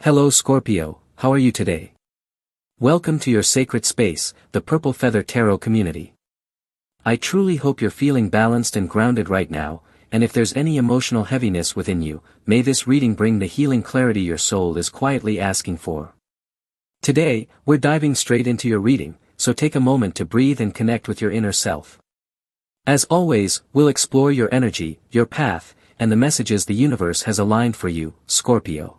Hello Scorpio, how are you today? Welcome to your sacred space, the Purple Feather Tarot community. I truly hope you're feeling balanced and grounded right now, and if there's any emotional heaviness within you, may this reading bring the healing clarity your soul is quietly asking for. Today, we're diving straight into your reading, so take a moment to breathe and connect with your inner self. As always, we'll explore your energy, your path, and the messages the universe has aligned for you, Scorpio.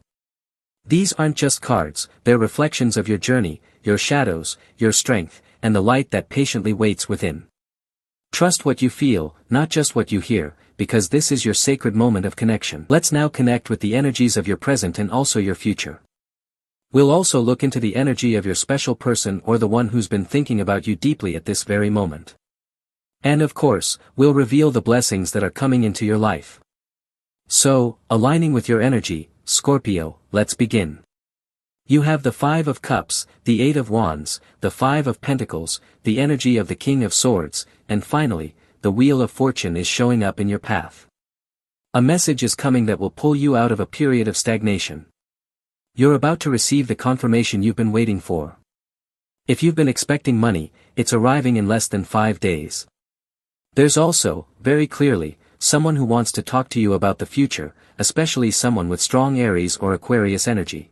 These aren't just cards, they're reflections of your journey, your shadows, your strength, and the light that patiently waits within. Trust what you feel, not just what you hear, because this is your sacred moment of connection. Let's now connect with the energies of your present and also your future. We'll also look into the energy of your special person or the one who's been thinking about you deeply at this very moment. And of course, we'll reveal the blessings that are coming into your life. So, aligning with your energy, Scorpio, let's begin. You have the Five of Cups, the Eight of Wands, the Five of Pentacles, the energy of the King of Swords, and finally, the Wheel of Fortune is showing up in your path. A message is coming that will pull you out of a period of stagnation. You're about to receive the confirmation you've been waiting for. If you've been expecting money, it's arriving in less than 5 days. There's also, very clearly, someone who wants to talk to you about the future, especially someone with strong Aries or Aquarius energy.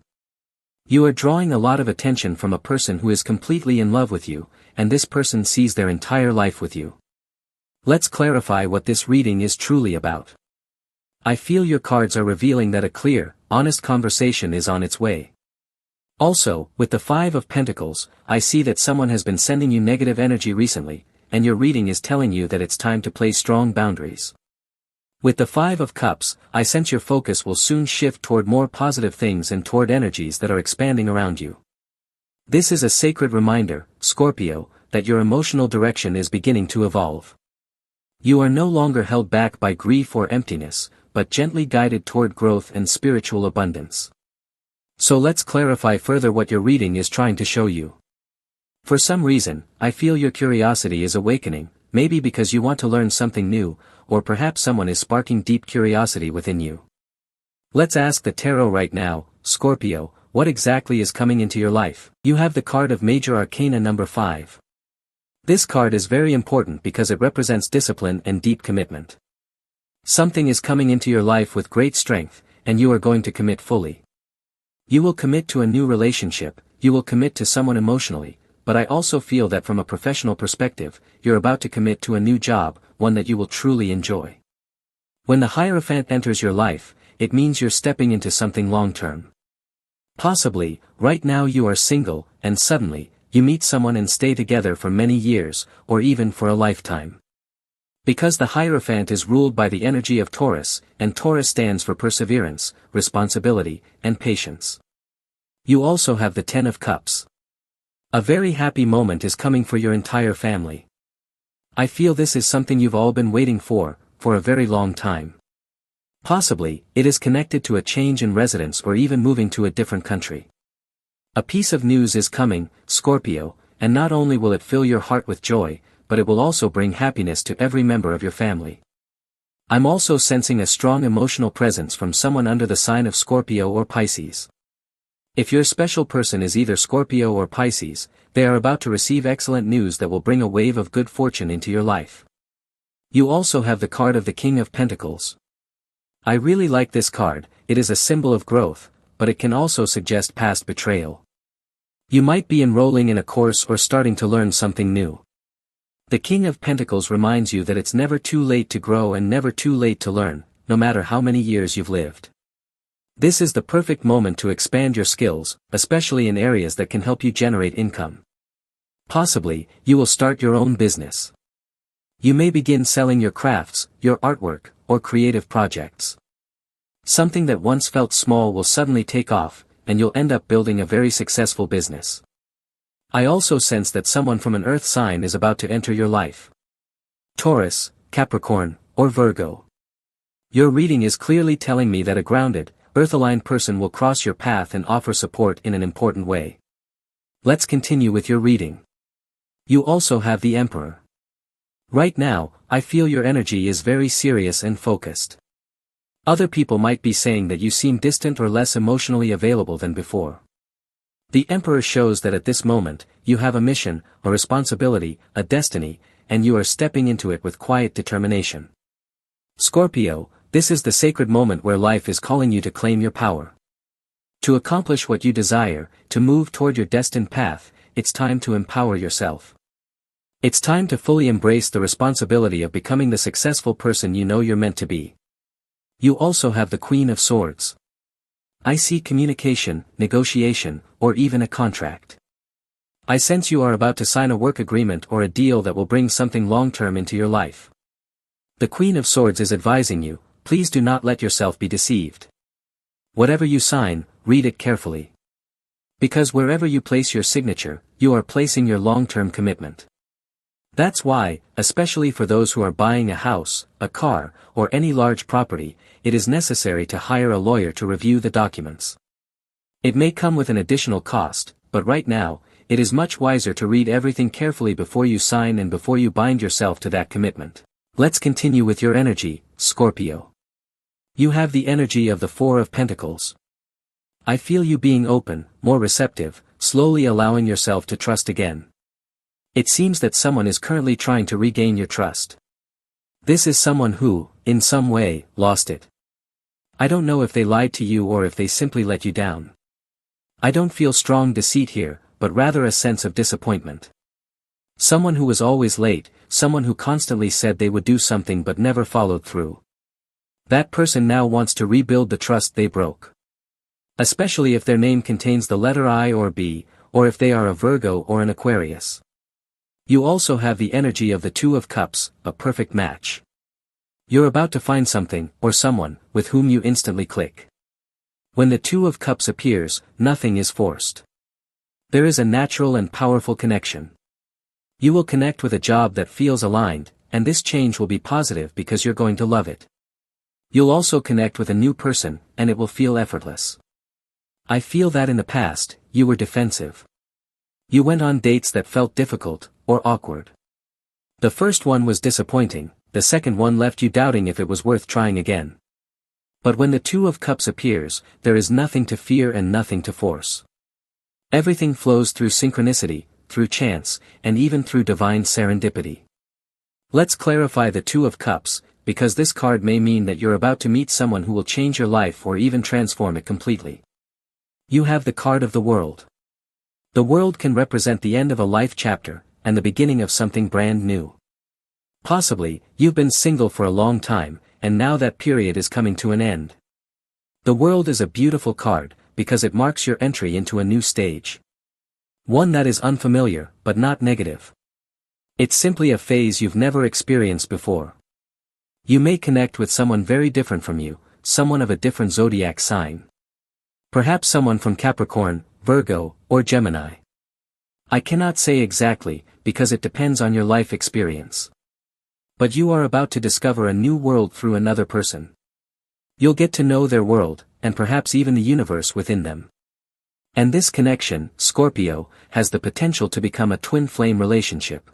You are drawing a lot of attention from a person who is completely in love with you, and this person sees their entire life with you. Let's clarify what this reading is truly about. I feel your cards are revealing that a clear, honest conversation is on its way. Also, with the Five of Pentacles, I see that someone has been sending you negative energy recently, and your reading is telling you that it's time to place strong boundaries. With the Five of Cups, I sense your focus will soon shift toward more positive things and toward energies that are expanding around you. This is a sacred reminder, Scorpio, that your emotional direction is beginning to evolve. You are no longer held back by grief or emptiness, but gently guided toward growth and spiritual abundance. So let's clarify further what your reading is trying to show you. For some reason, I feel your curiosity is awakening, maybe because you want to learn something new, or perhaps someone is sparking deep curiosity within you. Let's ask the tarot right now, Scorpio, what exactly is coming into your life? You have the card of Major Arcana number 5. This card is very important because it represents discipline and deep commitment. Something is coming into your life with great strength, and you are going to commit fully. You will commit to a new relationship, you will commit to someone emotionally, but I also feel that from a professional perspective, you're about to commit to a new job, one that you will truly enjoy. When the Hierophant enters your life, it means you're stepping into something long-term. Possibly, right now you are single, and suddenly, you meet someone and stay together for many years, or even for a lifetime. Because the Hierophant is ruled by the energy of Taurus, and Taurus stands for perseverance, responsibility, and patience. You also have the Ten of Cups. A very happy moment is coming for your entire family. I feel this is something you've all been waiting for a very long time. Possibly, it is connected to a change in residence or even moving to a different country. A piece of news is coming, Scorpio, and not only will it fill your heart with joy, but it will also bring happiness to every member of your family. I'm also sensing a strong emotional presence from someone under the sign of Scorpio or Pisces. If your special person is either Scorpio or Pisces, they are about to receive excellent news that will bring a wave of good fortune into your life. You also have the card of the King of Pentacles. I really like this card, it is a symbol of growth, but it can also suggest past betrayal. You might be enrolling in a course or starting to learn something new. The King of Pentacles reminds you that it's never too late to grow and never too late to learn, no matter how many years you've lived. This is the perfect moment to expand your skills, especially in areas that can help you generate income. Possibly, you will start your own business. You may begin selling your crafts, your artwork, or creative projects. Something that once felt small will suddenly take off, and you'll end up building a very successful business. I also sense that someone from an earth sign is about to enter your life. Taurus, Capricorn, or Virgo. Your reading is clearly telling me that a grounded, earth-aligned person will cross your path and offer support in an important way. Let's continue with your reading. You also have the Emperor. Right now, I feel your energy is very serious and focused. Other people might be saying that you seem distant or less emotionally available than before. The Emperor shows that at this moment, you have a mission, a responsibility, a destiny, and you are stepping into it with quiet determination. Scorpio, this is the sacred moment where life is calling you to claim your power. To accomplish what you desire, to move toward your destined path, it's time to empower yourself. It's time to fully embrace the responsibility of becoming the successful person you know you're meant to be. You also have the Queen of Swords. I see communication, negotiation, or even a contract. I sense you are about to sign a work agreement or a deal that will bring something long-term into your life. The Queen of Swords is advising you, please do not let yourself be deceived. Whatever you sign, read it carefully. Because wherever you place your signature, you are placing your long-term commitment. That's why, especially for those who are buying a house, a car, or any large property, it is necessary to hire a lawyer to review the documents. It may come with an additional cost, but right now, it is much wiser to read everything carefully before you sign and before you bind yourself to that commitment. Let's continue with your energy, Scorpio. You have the energy of the Four of Pentacles. I feel you being open, more receptive, slowly allowing yourself to trust again. It seems that someone is currently trying to regain your trust. This is someone who, in some way, lost it. I don't know if they lied to you or if they simply let you down. I don't feel strong deceit here, but rather a sense of disappointment. Someone who was always late, someone who constantly said they would do something but never followed through. That person now wants to rebuild the trust they broke. Especially if their name contains the letter I or B, or if they are a Virgo or an Aquarius. You also have the energy of the Two of Cups, a perfect match. You're about to find something, or someone, with whom you instantly click. When the Two of Cups appears, nothing is forced. There is a natural and powerful connection. You will connect with a job that feels aligned, and this change will be positive because you're going to love it. You'll also connect with a new person, and it will feel effortless. I feel that in the past, you were defensive. You went on dates that felt difficult, or awkward. The first one was disappointing, the second one left you doubting if it was worth trying again. But when the Two of Cups appears, there is nothing to fear and nothing to force. Everything flows through synchronicity, through chance, and even through divine serendipity. Let's clarify the Two of Cups, because this card may mean that you're about to meet someone who will change your life or even transform it completely. You have the card of the World. The World can represent the end of a life chapter, and the beginning of something brand new. Possibly, you've been single for a long time, and now that period is coming to an end. The World is a beautiful card, because it marks your entry into a new stage. One that is unfamiliar, but not negative. It's simply a phase you've never experienced before. You may connect with someone very different from you, someone of a different zodiac sign. Perhaps someone from Capricorn, Virgo, or Gemini. I cannot say exactly, because it depends on your life experience. But you are about to discover a new world through another person. You'll get to know their world, and perhaps even the universe within them. And this connection, Scorpio, has the potential to become a twin flame relationship.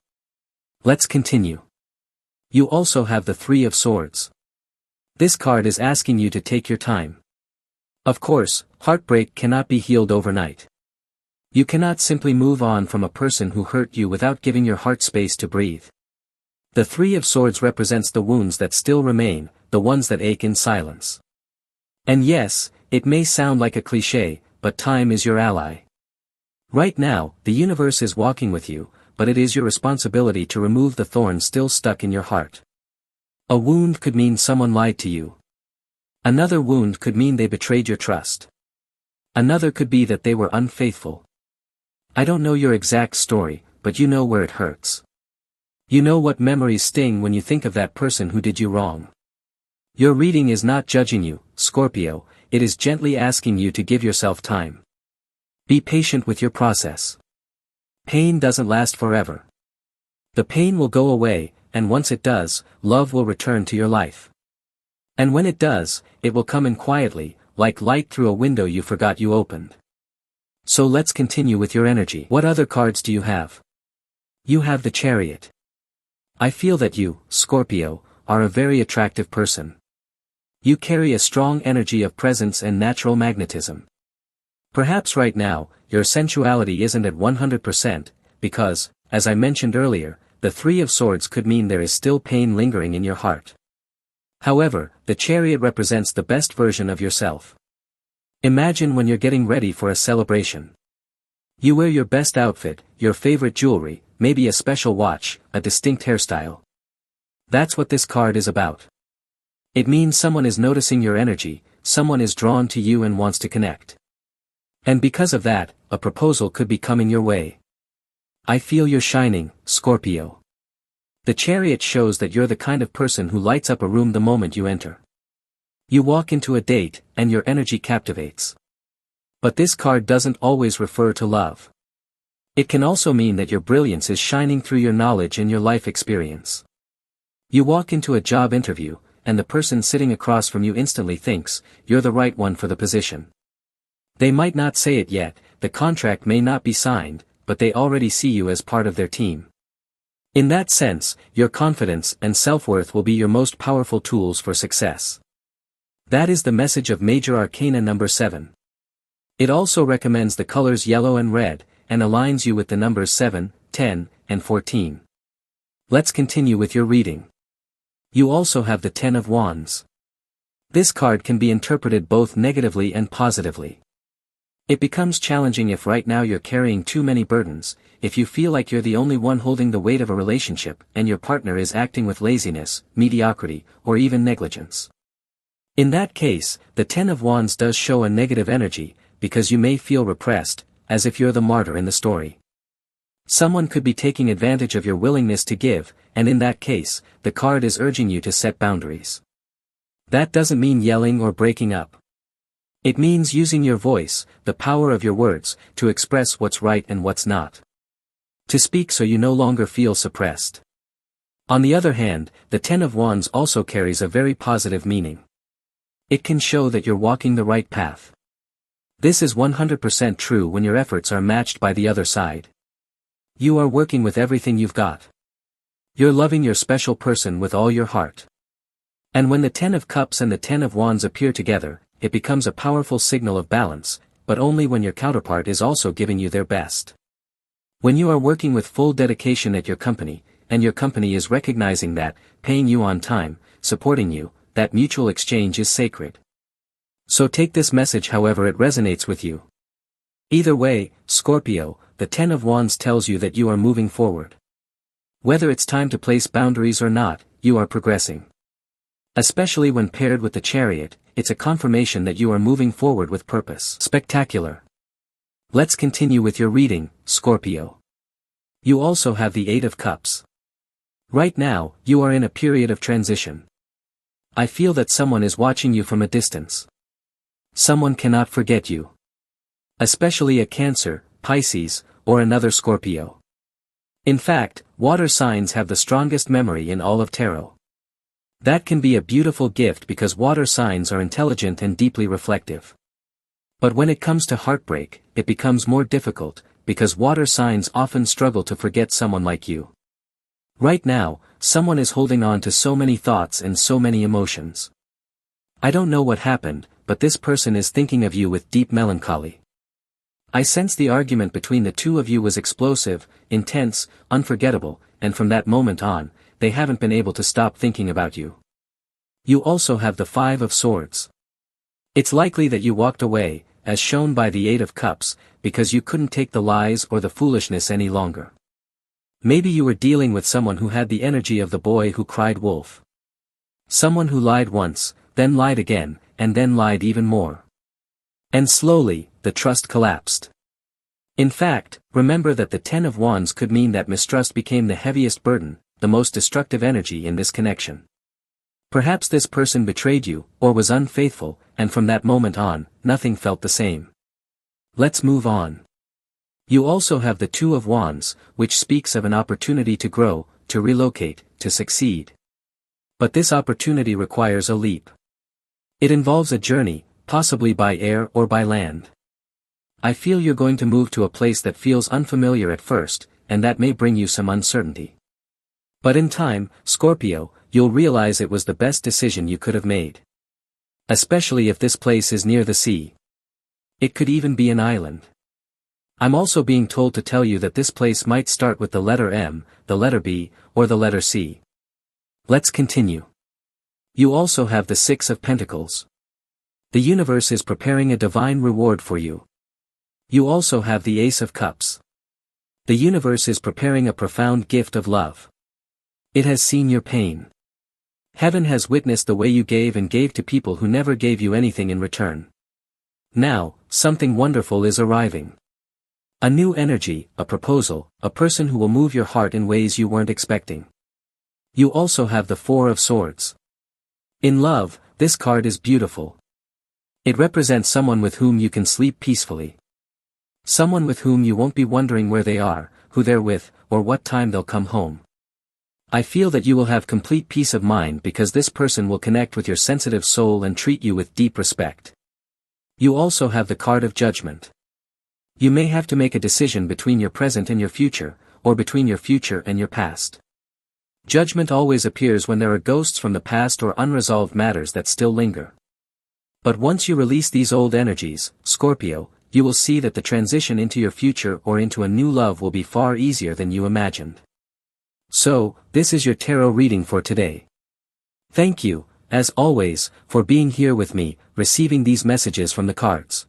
Let's continue. You also have the Three of Swords. This card is asking you to take your time. Of course, heartbreak cannot be healed overnight. You cannot simply move on from a person who hurt you without giving your heart space to breathe. The Three of Swords represents the wounds that still remain, the ones that ache in silence. And yes, it may sound like a cliché, but time is your ally. Right now, the universe is walking with you, but it is your responsibility to remove the thorns still stuck in your heart. A wound could mean someone lied to you. Another wound could mean they betrayed your trust. Another could be that they were unfaithful. I don't know your exact story, but you know where it hurts. You know what memories sting when you think of that person who did you wrong. Your reading is not judging you, Scorpio, it is gently asking you to give yourself time. Be patient with your process. Pain doesn't last forever. The pain will go away, and once it does, love will return to your life. And when it does, it will come in quietly, like light through a window you forgot you opened. So let's continue with your energy. What other cards do you have? You have the Chariot. I feel that you, Scorpio, are a very attractive person. You carry a strong energy of presence and natural magnetism. Perhaps right now, your sensuality isn't at 100%, because, as I mentioned earlier, the Three of Swords could mean there is still pain lingering in your heart. However, the Chariot represents the best version of yourself. Imagine when you're getting ready for a celebration. You wear your best outfit, your favorite jewelry, maybe a special watch, a distinct hairstyle. That's what this card is about. It means someone is noticing your energy, someone is drawn to you and wants to connect. And because of that, a proposal could be coming your way. I feel you're shining, Scorpio. The Chariot shows that you're the kind of person who lights up a room the moment you enter. You walk into a date, and your energy captivates. But this card doesn't always refer to love. It can also mean that your brilliance is shining through your knowledge and your life experience. You walk into a job interview, and the person sitting across from you instantly thinks, you're the right one for the position. They might not say it yet, the contract may not be signed, but they already see you as part of their team. In that sense, your confidence and self-worth will be your most powerful tools for success. That is the message of Major Arcana number 7. It also recommends the colors yellow and red, and aligns you with the numbers 7, 10, and 14. Let's continue with your reading. You also have the Ten of Wands. This card can be interpreted both negatively and positively. It becomes challenging if right now you're carrying too many burdens, if you feel like you're the only one holding the weight of a relationship and your partner is acting with laziness, mediocrity, or even negligence. In that case, the Ten of Wands does show a negative energy, because you may feel repressed, as if you're the martyr in the story. Someone could be taking advantage of your willingness to give, and in that case, the card is urging you to set boundaries. That doesn't mean yelling or breaking up. It means using your voice, the power of your words, to express what's right and what's not. To speak so you no longer feel suppressed. On the other hand, the Ten of Wands also carries a very positive meaning. It can show that you're walking the right path. This is 100% true when your efforts are matched by the other side. You are working with everything you've got. You're loving your special person with all your heart. And when the Ten of Cups and the Ten of Wands appear together, it becomes a powerful signal of balance, but only when your counterpart is also giving you their best. When you are working with full dedication at your company, and your company is recognizing that, paying you on time, supporting you, that mutual exchange is sacred. So take this message however it resonates with you. Either way, Scorpio, the Ten of Wands tells you that you are moving forward. Whether it's time to place boundaries or not, you are progressing. Especially when paired with the Chariot, it's a confirmation that you are moving forward with purpose. Spectacular. Let's continue with your reading, Scorpio. You also have the Eight of Cups. Right now, you are in a period of transition. I feel that someone is watching you from a distance. Someone cannot forget you. Especially a Cancer, Pisces, or another Scorpio. In fact, water signs have the strongest memory in all of tarot. That can be a beautiful gift because water signs are intelligent and deeply reflective. But when it comes to heartbreak, it becomes more difficult, because water signs often struggle to forget someone like you. Right now, someone is holding on to so many thoughts and so many emotions. I don't know what happened, but this person is thinking of you with deep melancholy. I sense the argument between the two of you was explosive, intense, unforgettable, and from that moment on, they haven't been able to stop thinking about you. You also have the Five of Swords. It's likely that you walked away, as shown by the Eight of Cups, because you couldn't take the lies or the foolishness any longer. Maybe you were dealing with someone who had the energy of the boy who cried wolf. Someone who lied once, then lied again, and then lied even more. And slowly, the trust collapsed. In fact, remember that the Ten of Wands could mean that mistrust became the heaviest burden, the most destructive energy in this connection. Perhaps this person betrayed you, or was unfaithful, and from that moment on, nothing felt the same. Let's move on. You also have the Two of Wands, which speaks of an opportunity to grow, to relocate, to succeed. But this opportunity requires a leap. It involves a journey, possibly by air or by land. I feel you're going to move to a place that feels unfamiliar at first, and that may bring you some uncertainty. But in time, Scorpio, you'll realize it was the best decision you could have made. Especially if this place is near the sea. It could even be an island. I'm also being told to tell you that this place might start with the letter M, the letter B, or the letter C. Let's continue. You also have the Six of Pentacles. The universe is preparing a divine reward for you. You also have the Ace of Cups. The universe is preparing a profound gift of love. It has seen your pain. Heaven has witnessed the way you gave and gave to people who never gave you anything in return. Now, something wonderful is arriving. A new energy, a proposal, a person who will move your heart in ways you weren't expecting. You also have the Four of Swords. In love, this card is beautiful. It represents someone with whom you can sleep peacefully. Someone with whom you won't be wondering where they are, who they're with, or what time they'll come home. I feel that you will have complete peace of mind because this person will connect with your sensitive soul and treat you with deep respect. You also have the card of Judgment. You may have to make a decision between your present and your future, or between your future and your past. Judgment always appears when there are ghosts from the past or unresolved matters that still linger. But once you release these old energies, Scorpio, you will see that the transition into your future or into a new love will be far easier than you imagined. So, this is your tarot reading for today. Thank you, as always, for being here with me, receiving these messages from the cards.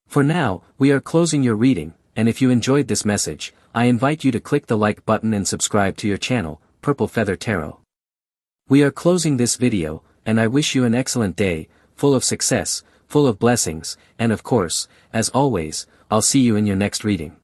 For now, we are closing your reading, and if you enjoyed this message, I invite you to click the like button and subscribe to your channel, Purple Feather Tarot. We are closing this video, and I wish you an excellent day, full of success, full of blessings, and of course, as always, I'll see you in your next reading.